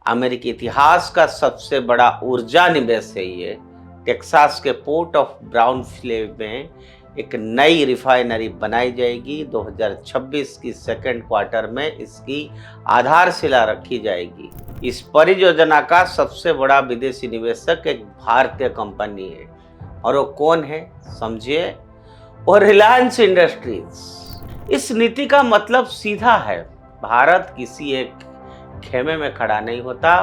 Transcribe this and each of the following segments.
अमेरिकी इतिहास का सबसे बड़ा ऊर्जा निवेश है ये। टेक्सास के पोर्ट ऑफ ब्राउनफील्ड में एक नई रिफाइनरी बनाई जाएगी। 2026 की सेकेंड क्वार्टर में इसकी आधारशिला रखी जाएगी। इस परियोजना का सबसे बड़ा विदेशी निवेशक एक भारतीय कंपनी है, और वो कौन है समझिए, और रिलायंस इंडस्ट्रीज। इस नीति का मतलब सीधा है, भारत किसी एक खेमे में खड़ा नहीं होता।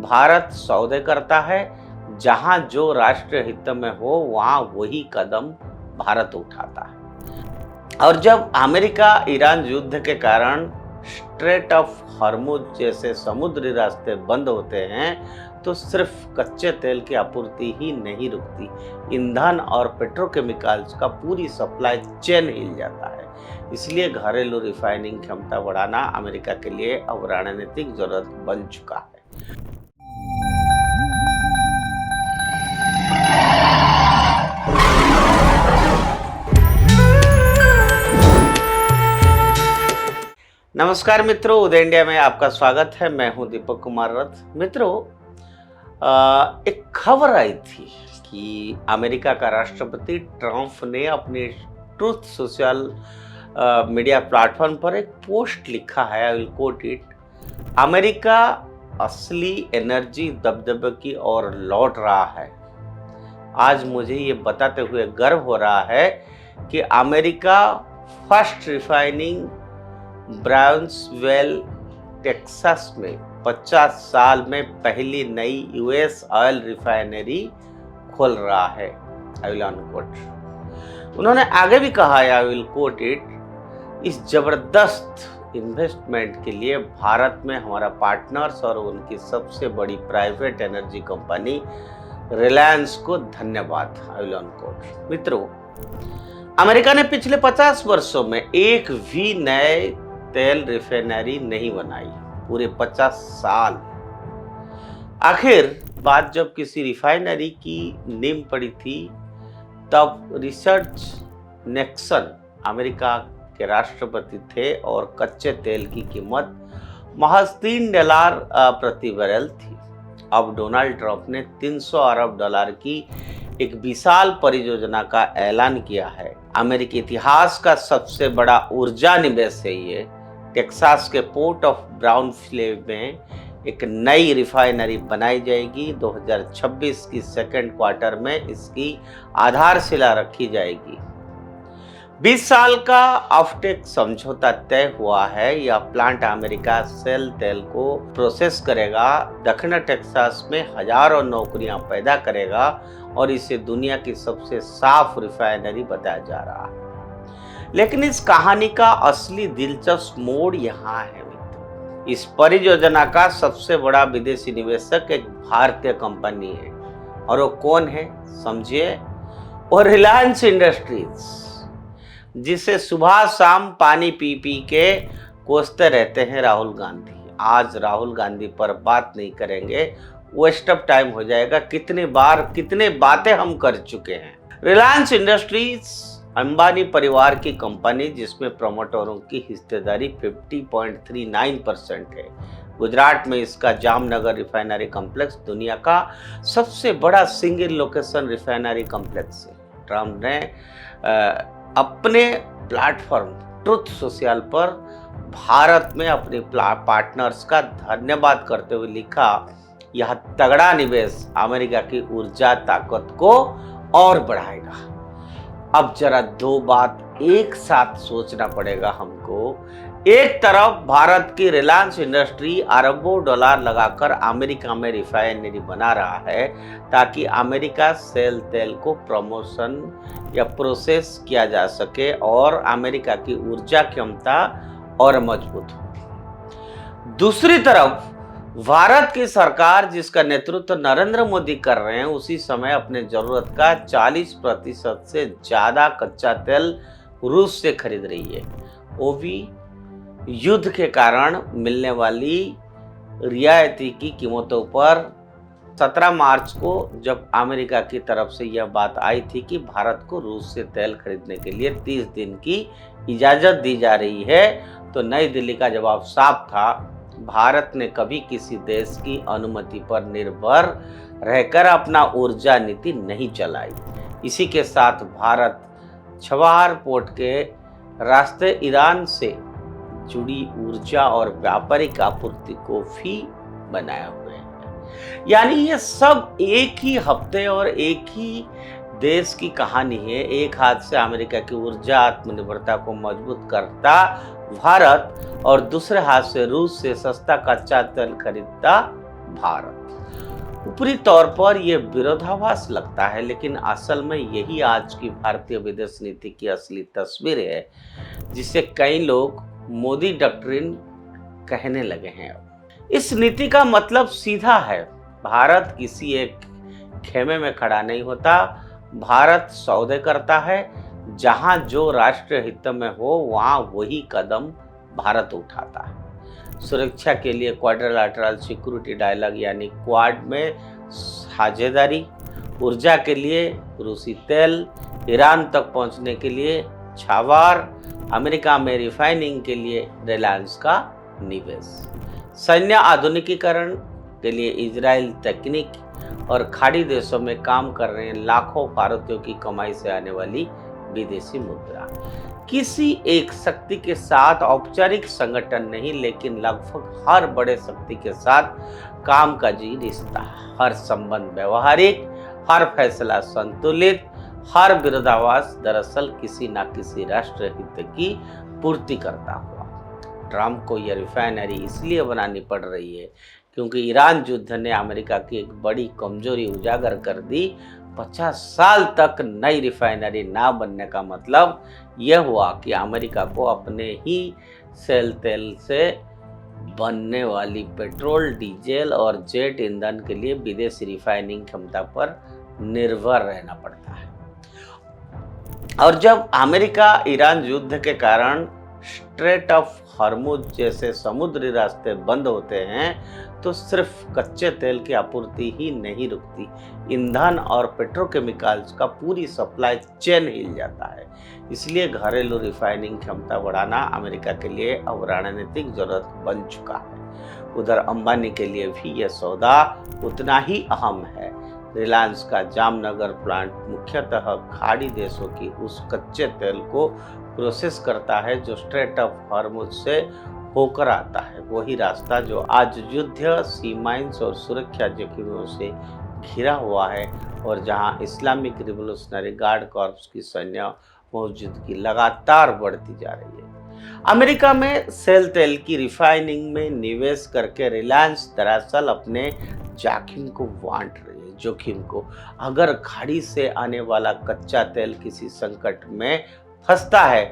भारत सौदे करता है, जहां जो राष्ट्रीय हित में हो वहां वही कदम भारत उठाता है। और जब अमेरिका ईरान युद्ध के कारण स्ट्रेट ऑफ हॉर्मुज जैसे समुद्री रास्ते बंद होते हैं, तो सिर्फ कच्चे तेल की आपूर्ति ही नहीं रुकती, ईंधन और पेट्रोकेमिकल्स का पूरी सप्लाई चेन हिल जाता है। इसलिए घरेलू रिफाइनिंग क्षमता बढ़ाना अमेरिका के लिए अब रणनीतिक जरूरत बन चुका है। नमस्कार मित्रों, उदय इंडिया में आपका स्वागत है। मैं हूं दीपक कुमार रथ। मित्रों, एक खबर आई थी कि अमेरिका का राष्ट्रपति ट्रंप ने अपने ट्रूथ सोशल मीडिया प्लेटफॉर्म पर एक पोस्ट लिखा है, I will quote it. America असली एनर्जी दबदबे की ओर लौट रहा है। आज मुझे ये बताते हुए गर्व हो रहा है कि अमेरिका फर्स्ट रिफाइनिंग ब्राउन्सवेल टेक्सास में 50 साल में पहली नई यूएस ऑयल रिफाइनरी खोल रहा है, आई विल अनकोट। उन्होंने आगे भी कहा है, आई विल कोट इट, इस जबरदस्त इन्वेस्टमेंट के लिए भारत में हमारा पार्टनर्स और उनकी सबसे बड़ी प्राइवेट एनर्जी कंपनी रिलायंस को धन्यवाद, आई विल अनकोट। मित्रों, अमेरिका ने पिछले 50 वर्षों में एक भी नए तेल रिफाइनरी नहीं बनाई, पूरे 50 साल। आखिर बात जब किसी रिफाइनरी की नींव पड़ी थी, तब रिचर्ड निक्सन अमेरिका के राष्ट्रपति थे और कच्चे तेल की कीमत महज $3 प्रति बैरल थी। अब डोनाल्ड ट्रंप ने $300 अरब की एक विशाल परियोजना का ऐलान किया है। अमेरिकी इतिहास का सबसे बड़ा ऊर्जा निवेश है ये। टेक्सास के पोर्ट ऑफ ब्राउनफील्ड में एक नई रिफाइनरी बनाई जाएगी। 2026 की सेकेंड क्वार्टर में इसकी आधारशिला रखी जाएगी। 20 साल का ऑफटेक समझौता तय हुआ है। यह प्लांट अमेरिका शेल तेल को प्रोसेस करेगा, दक्षिण टेक्सास में हजारों नौकरियां पैदा करेगा और इसे दुनिया की सबसे साफ रिफाइनरी बताया जा रहा है। लेकिन इस कहानी का असली दिलचस्प मोड़ यहाँ है मित्रों। इस परियोजना का सबसे बड़ा विदेशी निवेशक एक भारतीय कंपनी है, और वो कौन है समझिए, और रिलायंस इंडस्ट्रीज, जिसे सुबह शाम पानी पी पी के कोसते रहते हैं राहुल गांधी। आज राहुल गांधी पर बात नहीं करेंगे, वेस्ट ऑफ टाइम हो जाएगा। कितने बातें हम कर चुके हैं। रिलायंस इंडस्ट्रीज अंबानी परिवार की कंपनी, जिसमें प्रमोटरों की हिस्सेदारी 50.39% है। गुजरात में इसका जामनगर रिफाइनरी कॉम्प्लेक्स दुनिया का सबसे बड़ा सिंगल लोकेशन रिफाइनरी कॉम्प्लेक्स है। ट्रंप ने अपने प्लेटफॉर्म ट्रूथ सोशल पर भारत में अपने पार्टनर्स का धन्यवाद करते हुए लिखा, यह तगड़ा निवेश अमेरिका की ऊर्जा ताकत को और बढ़ाएगा। अब जरा दो बात एक साथ सोचना पड़ेगा हमको। एक तरफ भारत की रिलायंस इंडस्ट्री अरबों डॉलर लगाकर अमेरिका में रिफाइनरी बना रहा है, ताकि अमेरिका शेल तेल को प्रमोशन या प्रोसेस किया जा सके और अमेरिका की ऊर्जा क्षमता और मजबूत हो। दूसरी तरफ भारत की सरकार, जिसका नेतृत्व नरेंद्र मोदी कर रहे हैं, उसी समय अपने जरूरत का 40% से ज्यादा कच्चा तेल रूस से खरीद रही है। वो भी युद्ध के कारण मिलने वाली रियायती की कीमतों पर। 17 मार्च को जब अमेरिका की तरफ से यह बात आई थी कि भारत को रूस से तेल खरीदने के लिए 30 दिन की इजाज़त दी जा रही है, तो नई दिल्ली का जवाब साफ था, भारत ने कभी किसी देश की अनुमति पर निर्भर रहकर अपना ऊर्जा नीति नहीं चलाई। इसी के साथ भारत छवार पोर्ट के रास्ते ईरान से जुड़ी ऊर्जा और व्यापारिक आपूर्ति को भी बनाए हुए हैं। यानी ये सब एक ही हफ्ते और एक ही देश की कहानी है। एक हाथ से अमेरिका की ऊर्जा आत्मनिर्भरता को मजबूत करता भारत और दूसरे हाथ से रूस से सस्ता कच्चा तेल खरीदता भारत। ऊपरी तौर पर यह विरोधाभास लगता है, लेकिन असल में यही आज की भारतीय विदेश नीति की असली तस्वीर है, जिसे कई लोग मोदी डॉक्ट्रिन कहने लगे हैं। इस नीति का मतलब सीधा है, भारत किसी एक खेमे में खड़ा नहीं होता। भारत सौदे करता है, जहां जो राष्ट्रीय हित में हो वहां वही कदम भारत उठाता है। सुरक्षा के लिए क्वाड्रिलैटरल सिक्योरिटी डायलॉग यानी क्वाड में साझेदारी, ऊर्जा के लिए रूसी तेल, ईरान तक पहुंचने के लिए छावार, अमेरिका में रिफाइनिंग के लिए रिलायंस का निवेश, सैन्य आधुनिकीकरण के लिए इजराइल तकनीक और खाड़ी देशों में काम कर रहे लाखों भारतीयों की कमाई से आने वाली विदेशी मुद्रा। किसी एक शक्ति के साथ औपचारिक संगठन नहीं, लेकिन लगभग हर बड़े शक्ति के साथ कामकाजी रिश्ता, हर संबंध व्यवहारिक, हर फैसला संतुलित, हर विरोधाभास दरअसल किसी न किसी राष्ट्र हित की पूर्ति करता हुआ। ट्रंप को यह रिफाइनरी इसलिए बनानी पड़ रही है क्योंकि ईरान युद्ध ने अमेरिका की एक बड़ी कमजोरी उजागर कर दी। 50 साल तक नई रिफाइनरी ना बनने का मतलब यह हुआ कि अमेरिका को अपने ही सेल तेल से बनने वाली पेट्रोल, डीजल और जेट ईंधन के लिए विदेशी रिफाइनिंग क्षमता पर निर्भर रहना पड़ता है। और जब अमेरिका ईरान युद्ध के कारण स्ट्रेट ऑफ हॉर्मुज जैसे समुद्री रास्ते बंद होते हैं, तो सिर्फ कच्चे तेल की आपूर्ति ही नहीं रुकती, ईंधन और पेट्रोकेमिकल्स का पूरी सप्लाई चेन हिल जाता है। इसलिए घरेलू रिफाइनिंग क्षमता बढ़ाना अमेरिका के लिए अब रणनीतिक जरूरत बन चुका है। उधर अंबानी के लिए भी यह सौदा उतना ही अहम है। रिलायंस का जामनगर प्लांट मुख्यतः खाड़ी देशों की उस कच्चे तेल को प्रोसेस करता है जो स्ट्रेट ऑफ हॉर्मुज से होकर आता है। वही रास्ता जो आज युद्ध, सी माइंस और सुरक्षा जोखिमों से घिरा हुआ है और जहां इस्लामिक रिवोल्यूशनरी गार्ड कॉर्प्स की सैन्य मौजूदगी लगातार बढ़ती जा रही है। अमेरिका में सेल तेल की रिफाइनिंग में निवेश करके रिलायंस दरअसल अपने जोखिम को अगर खाड़ी से आने वाला कच्चा तेल किसी संकट में फंसता है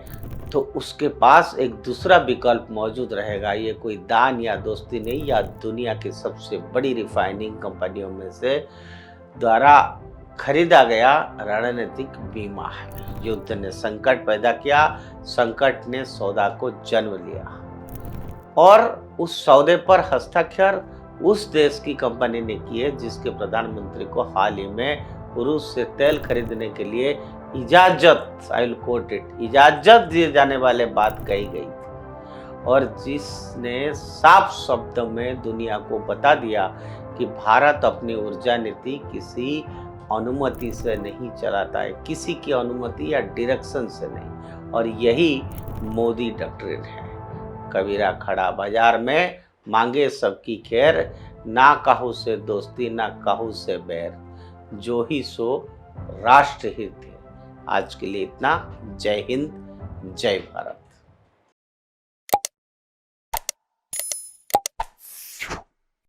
तो उसके पास एक दूसरा विकल्प मौजूद रहेगा। ये कोई दान या दोस्ती नहीं, या दुनिया की सबसे बड़ी रिफाइनिंग कंपनियों में से द्वारा खरीदा गया रणनीतिक बीमा है। युद्ध ने संकट पैदा किया, संकट ने सौदा को जन्म लिया और उस सौदे पर हस्ताक्षर उस देश की कंपनी ने की है जिसके प्रधानमंत्री को हाल ही में रूस से तेल खरीदने के लिए इजाजत दिए जाने वाले बात कही गई थी और जिसने साफ शब्द में दुनिया को बता दिया कि भारत अपनी ऊर्जा नीति किसी अनुमति से नहीं चलाता है, किसी की अनुमति या डायरेक्शन से नहीं। और यही मोदी डॉक्ट्रिन है। कबीरा खड़ा बाजार में, मांगे सबकी खैर, ना काहू से दोस्ती ना काहू से बैर, जो ही सो राष्ट्र हित है। आज के लिए इतना। जय हिंद, जय भारत।